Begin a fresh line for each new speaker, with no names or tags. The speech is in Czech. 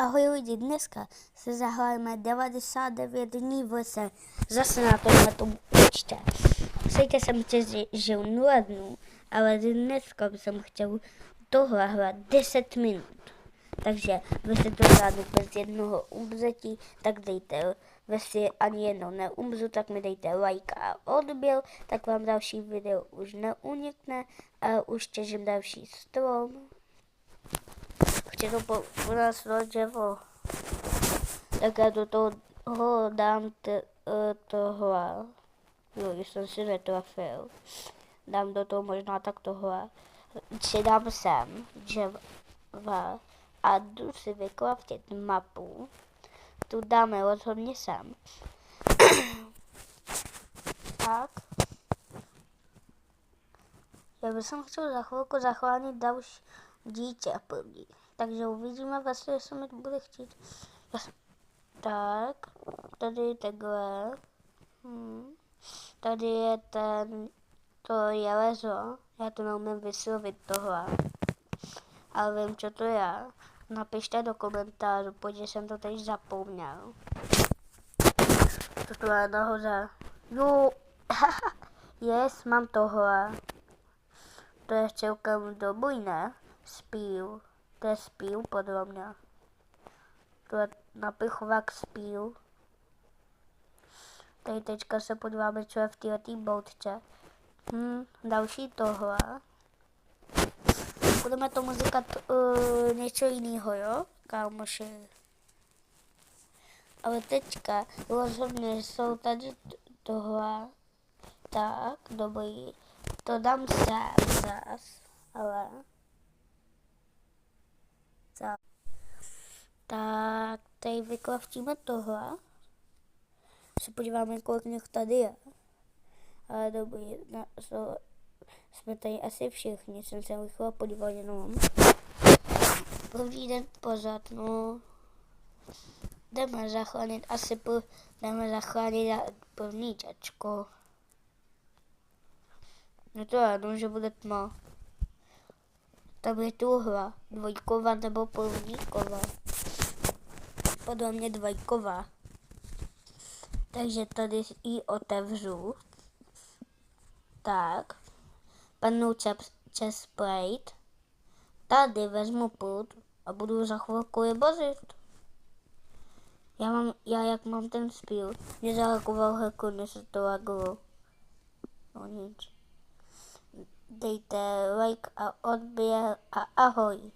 Ahoj lidi, dneska se zahrajeme 99 dní v lese, zase na tomhle účtě. Sice jsem žil 0 dnů, ale dneska jsem chtěl tohle hrát 10 minut. Takže jestli to zvládnu bez jednoho umřetí, tak dejte, jestli ani jedno neumřu, tak mi dejte like a odběr, tak vám další video už neunikne a už těžím další strom. Chci to po nás dřevo. Tak já do toho dám tohle. Jo, když jsem si netrafil. Dám do toho možná tak tohle. Přidám sem dřeva a jdu si vykraftit mapu. Tu dáme rozhodně sem. Tak. Já bych chtěl za chvilku zachránit další dítě první. Takže uvidíme vlastně, jestli mi to bude chtít. Tak, tady je takhle. Tady je to jelezo. Já to neumím vyslovit tohle. Ale vím, co to je. Napište do komentářů, protože jsem to teď zapomněl. To je nahoře. Jo, yes, mám tohle. To je celkem dobrý, ne? Spíl. To je spíl podle mě. To je napichovák spíl. Tady teďka se podíváme, co je v této boutce. Další tohle. Budeme tomu říkat něco jiného, jo, kámoši. Ale teďka rozhodně jsou tady tohle. Tak, dobrý. To dám sem zas, ale... Tak, tady vykraftíme tohle. Se podíváme, kolik nich tady je. Ale dobrý, jsme tady asi všichni, jsem se rychle podíval jenom. První den pořád, no. Jdeme zachránit první čačko. No to je jedno, že bude tma. Tam je tuhle, dvojková nebo prvníková. Podle mě dvojková. Takže tady ji otevřu. Tak. Panu chestplate. Tady vezmu pult a budu za chvilku je bazit. Já jak mám ten spíl, mě zalakoval hekl, než se to lagovalo. No nic. Dejte like a odběr a ahoj.